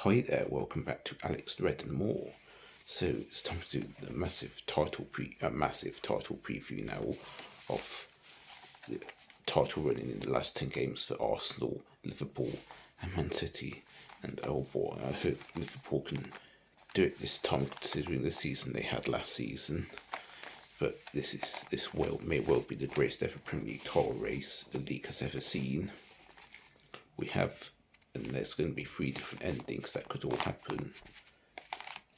Hi there, welcome back to AlextheRed&More. So it's time to do the massive title preview now of the title running in the last 10 games for Arsenal, Liverpool and Man City. And oh boy, I hope Liverpool can do it this time considering the season they had last season. But this may well be the greatest ever Premier League title race the league has ever seen. And there's going to be 3 different endings that could all happen.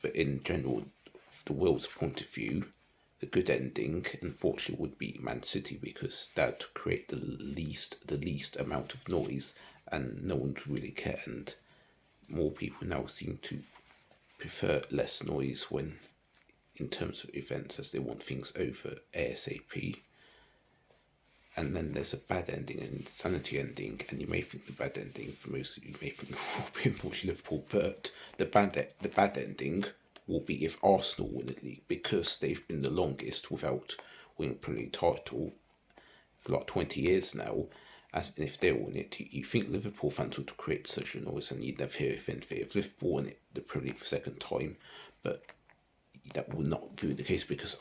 But in general, from the world's point of view, the good ending, unfortunately, would be Man City because that would create the least amount of noise, and no one would really care. And more people now seem to prefer less noise when, in terms of events, as they want things over ASAP. And then there's a bad ending and insanity ending, and you may think the bad ending, for most of you may think will be unfortunately Liverpool, but the bad ending will be if Arsenal win the league, because they've been the longest without winning a Premier League title for like 20 years now. And if they win it, you think Liverpool fans would create such a noise, and you'd never hear if Liverpool won the Premier League for the second time, but that will not be the case, because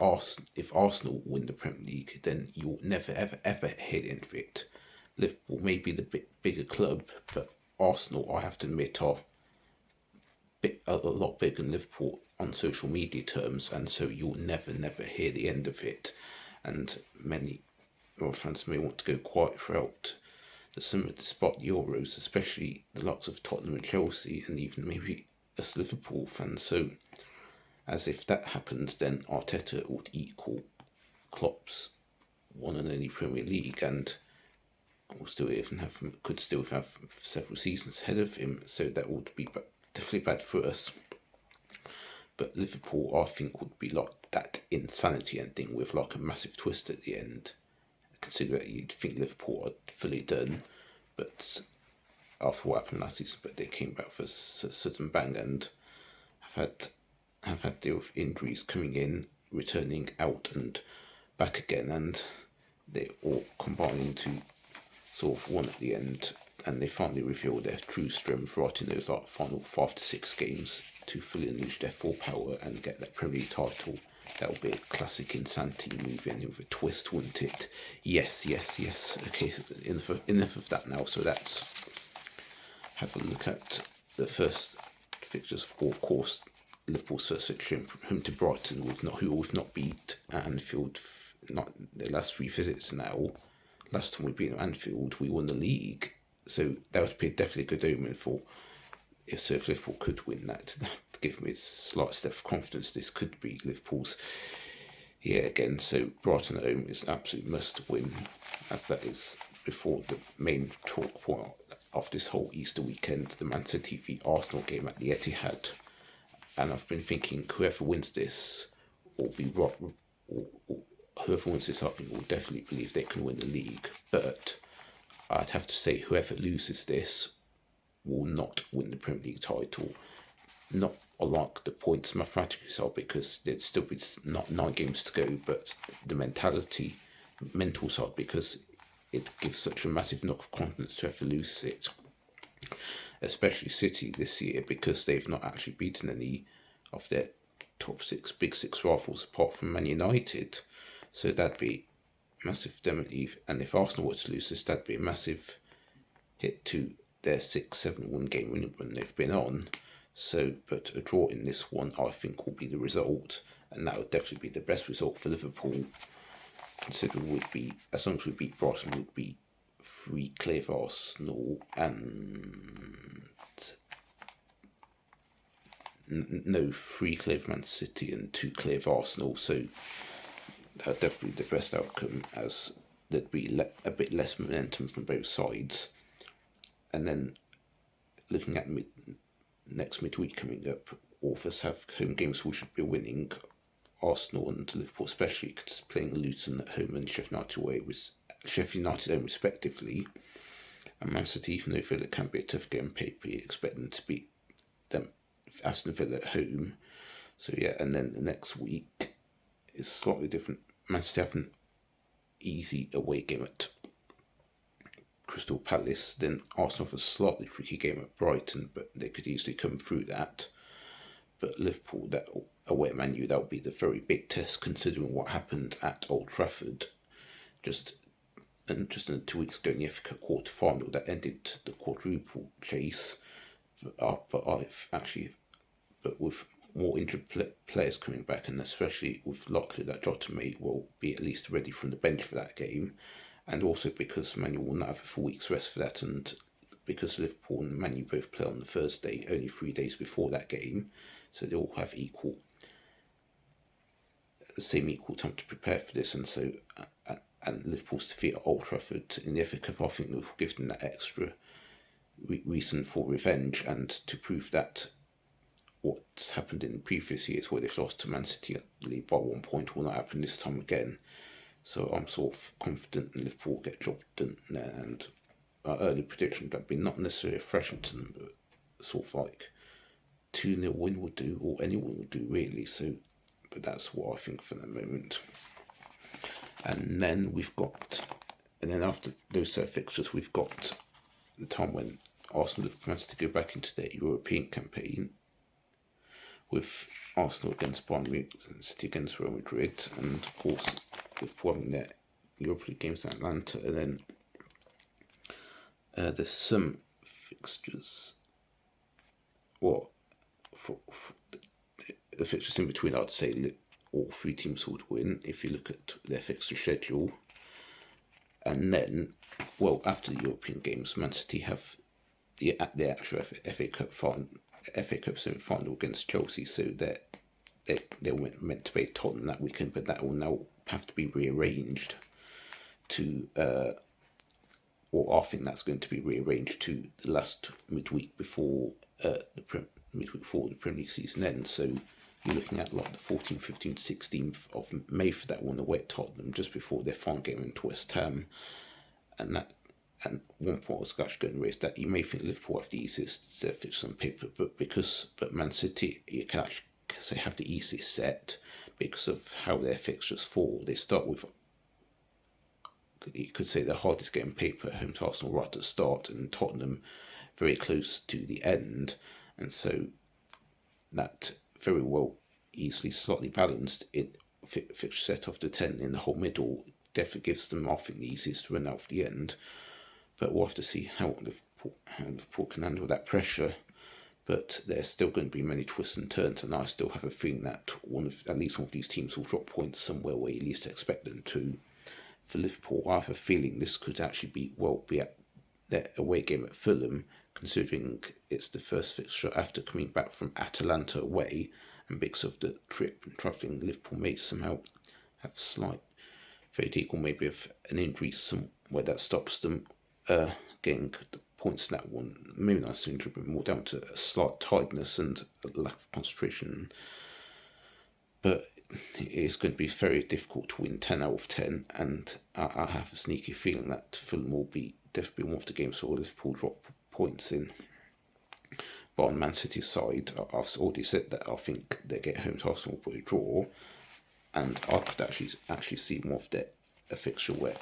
if Arsenal win the Premier League, then you'll never ever hear the end of it. Liverpool may be the bigger club, but Arsenal, I have to admit, are a lot bigger than Liverpool on social media terms, and so you'll never hear the end of it. And many fans may want to go quiet throughout the summer despite the Euros, especially the likes of Tottenham and Chelsea, and even maybe us Liverpool fans. So as if that happens, then Arteta would equal Klopps' one and only Premier League, and could still have several seasons ahead of him. So that would be definitely bad for us. But Liverpool, I think, would be like that insanity ending with like a massive twist at the end. Consider that you'd think Liverpool are fully done, but after what happened last season, but they came back for a sudden bang and have had to deal with injuries coming in, returning out and back again, and they all combine into sort of one at the end, and they finally reveal their true strength right in those like final 5 to 6 games to fully unleash their full power and get that Premier League title. That would be a classic insanity move in with a twist, wouldn't it? Yes. Okay, so enough of that now. So let's have a look at the first fixtures. Of course, Liverpool's first fixture home to Brighton, who we've not beat at Anfield, not the last 3 visits now. Last time we beat at Anfield, we won the league, so that would be definitely a good omen for if Liverpool could win that give me a slight step of confidence. This could be Liverpool's again. So Brighton at home is an absolute must win, as that is before the main talk point of this whole Easter weekend, the Man City v Arsenal game at the Etihad. And I've been thinking whoever wins this whoever wins this, I think, will definitely believe they can win the league. But I'd have to say whoever loses this will not win the Premier League title. Not like the points mathematically are, because there'd still be not 9 games to go, but the mental side, because it gives such a massive knock of confidence to whoever loses it. Especially City this year, because they've not actually beaten any of their big six rivals apart from Man United. So that'd be massive definitely. And if Arsenal were to lose this, that'd be a massive hit to their 6-7 game winning run they've been on. So, but a draw in this one, I think, will be the result, and that would definitely be the best result for Liverpool. Considering would be, as long as we beat Brighton, would be 3 clear of Arsenal and 3 clear of Man City and 2 clear of Arsenal. So that'd definitely be the best outcome, as there'd be a bit less momentum from both sides. And then looking at next midweek coming up, all of us have home games we should be winning. Arsenal and Liverpool especially, because playing Luton at home and Sheffield United home respectively. And Man City, even though Villa can be a tough game on paper, you expect them to beat them Aston Villa at home. So and then the next week is slightly different. Man City have an easy away game at Crystal Palace. Then Arsenal have a slightly tricky game at Brighton, but they could easily come through that. But Liverpool, that away at Man U, that will be the very big test considering what happened at Old Trafford just in 2 weeks ago in the FA Cup quarter final that ended the quadruple chase. But with more injured players coming back, and especially with likely that Jota will be at least ready from the bench for that game, and also because Man U will not have a full week's rest for that, and because Liverpool and Man U both play on the Thursday, only 3 days before that game, so they all have equal time to prepare for this, and Liverpool's defeat at Old Trafford in the FA Cup, I think, will give them that extra reason for revenge, and to prove that what's happened in previous years where they've lost to Man City at the league by 1 point will not happen this time again. So I'm sort of confident Liverpool will get the job done there, and our early prediction would be not necessarily a Freshington, but sort of like 2-0 win would do, or anyone would do really. So, but that's what I think for the moment. And then after those set of fixtures, we've got the time when Arsenal have managed to go back into their European campaign, with Arsenal against Bayern Munich and City against Real Madrid, and of course Liverpool having their Europa League games in Atlanta, and then there's some fixtures. Well, for the fixtures in between, I'd say all 3 teams would win if you look at their fixture schedule. And then, well, after the European games, Man City have the actual FA Cup semi-final against Chelsea, so they were meant to play Tottenham that weekend, but that will now have to be rearranged to, or I think that's going to be rearranged to the last midweek before the Premier League season ends. So you're looking at like the 14th, 15th, 16th of May for that one away at Tottenham, just before their final game into West Ham, and one point I was actually going to raise that you may think Liverpool have the easiest set fixtures on paper, but Man City, you can actually say have the easiest set because of how their fixtures fall. They start with, you could say, the hardest game on paper, home to Arsenal right at the start, and Tottenham very close to the end, and so that very well easily slightly balanced fixture set of the 10 in the whole middle definitely gives them, I think, the easiest run out for the end. But we'll have to see how Liverpool can handle that pressure. But there's still going to be many twists and turns, and I still have a feeling that at least one of these teams will drop points somewhere where you least expect them to. For Liverpool, I have a feeling this could actually be at their away game at Fulham, considering it's the first fixture after coming back from Atalanta away, and because of the trip and travelling, Liverpool may somehow have very equal, maybe of an injury somewhere that stops them getting the points in that one. Maybe not an injury, but more down to a slight tiredness and a lack of concentration. But it's going to be very difficult to win 10 out of 10, and I have a sneaky feeling that Fulham will be definitely one of the games where Liverpool drop points in. But on Man City's side, I've already said that I think they get home to Arsenal will put a draw, and I could actually see more of a fixture where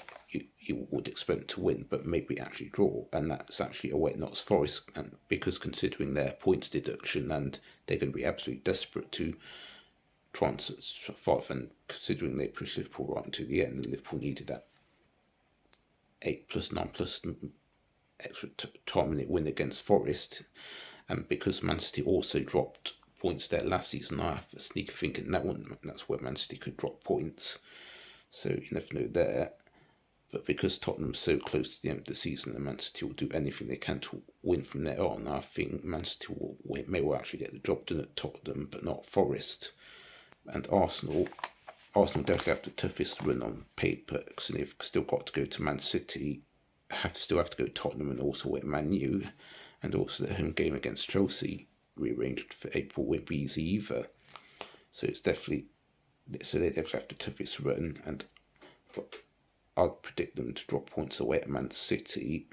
you would expect to win, but maybe actually draw, and that's actually away at Notts Forest, and because considering their points deduction, and they're going to be absolutely desperate to try and survive, and considering they pushed Liverpool right into the end, and Liverpool needed that 8+, 9+ extra time-minute win against Forest, and because Man City also dropped points there last season, I have a sneaky thinking that's where Man City could drop points. So you never know there. But because Tottenham's so close to the end of the season, and Man City will do anything they can to win from there on, I think Man City may well actually get the job done at Tottenham, but not Forest. And Arsenal definitely have the toughest run on paper, because they've still got to go to Man City, still have to go to Tottenham, and also at Man U, and also the home game against Chelsea rearranged for April won't be easy either. So they definitely have the toughest run, and I'd predict them to drop points away at Man City,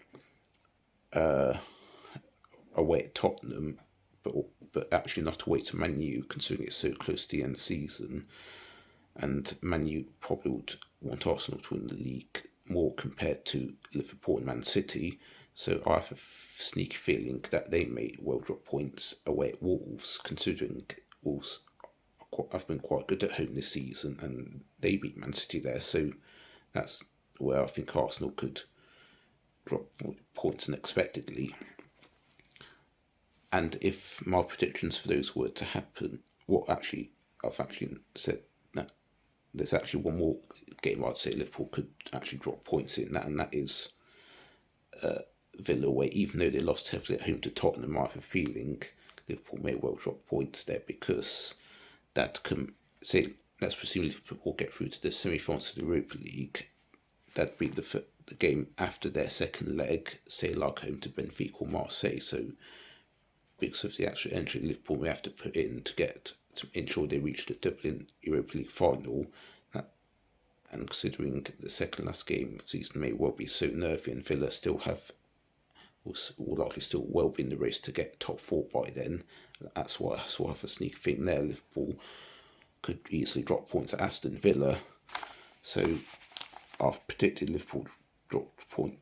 away at Tottenham, but actually not away to Man U, considering it's so close to the end of the season. And Man U probably would want Arsenal to win the league more compared to Liverpool and Man City. So I have a sneaky feeling that they may well drop points away at Wolves, considering Wolves have been quite good at home this season and they beat Man City there. So that's where I think Arsenal could drop points unexpectedly. And if my predictions for those were to happen, I've actually said that there's actually one more game I'd say Liverpool could actually drop points in that, and that is Villa away. Even though they lost heavily at home to Tottenham, I have a feeling Liverpool may well drop points there, because that can say, let's presume Liverpool will get through to the semi-finals of the Europa League. That'd be the game after their second leg, say like home to Benfica or Marseille. So because of the extra entry Liverpool may have to put in to ensure they reach the Dublin Europa League final, and considering the second last game of the season may well be so nervy, and Villa will likely still well be in the race to get top four by then, that's why I sort of have a sneaky thing there. Liverpool could easily drop points at Aston Villa. So I've predicted Liverpool drop point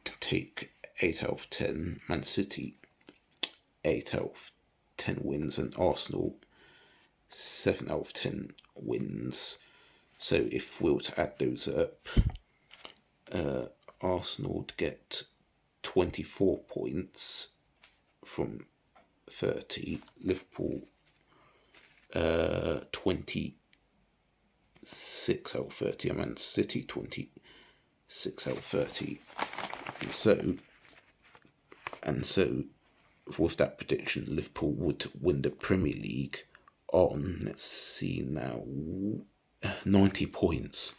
to take 8 out of 10, Man City 8 out of 10 wins, and Arsenal 7 out of 10 wins. So if we were to add those up, Arsenal would get 24 points from 30, Liverpool 26 out of 30, and Man City 26 out of 30. And so with that prediction, Liverpool would win the Premier League on, let's see now, 90 points.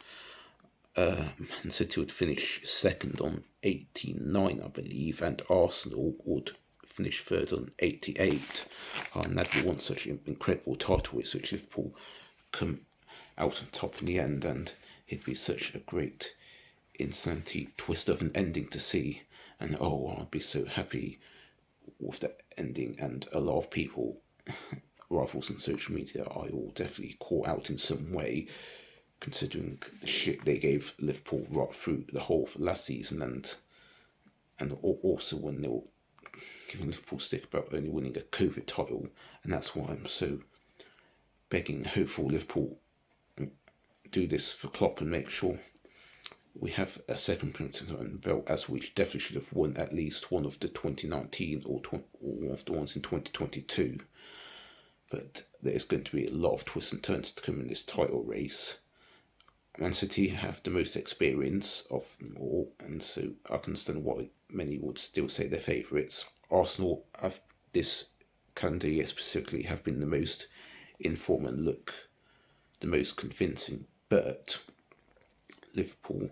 Man City would finish second on 89, I believe, and Arsenal would finish third on 88. And that'd be one such incredible title race, which Liverpool come out on top in the end, and it'd be such a great insanity twist of an ending to see. And I'd be so happy with that ending, and a lot of people, rivals on social media, I will definitely call out in some way, considering the shit they gave Liverpool right through the whole of last season, and also when they were giving Liverpool stick about only winning a COVID title. And that's why I'm so begging, hopeful Liverpool do this for Klopp and make sure we have a second Premier League belt, as we definitely should have won at least one of the 2019 or one of the ones in 2022. But there's going to be a lot of twists and turns to come in this title race. Man City have the most experience of them all, and so I can understand why many would still say they're favourites. Arsenal have this calendar year specifically have been the most informed and look the most convincing, but Liverpool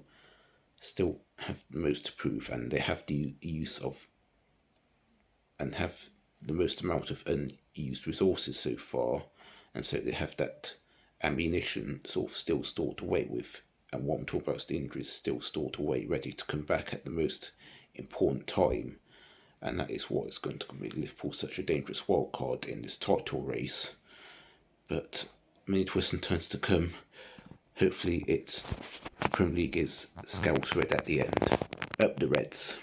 still have the most to prove, and they have the use of and have the most amount of unused resources so far, and so they have that ammunition sort of still stored away with, and what I'm talking about is the injuries still stored away, ready to come back at the most important time. And that is what is going to make Liverpool such a dangerous wild card in this title race. But many twists and turns to come. Hopefully, the Premier League is scouts red at the end. Up the Reds.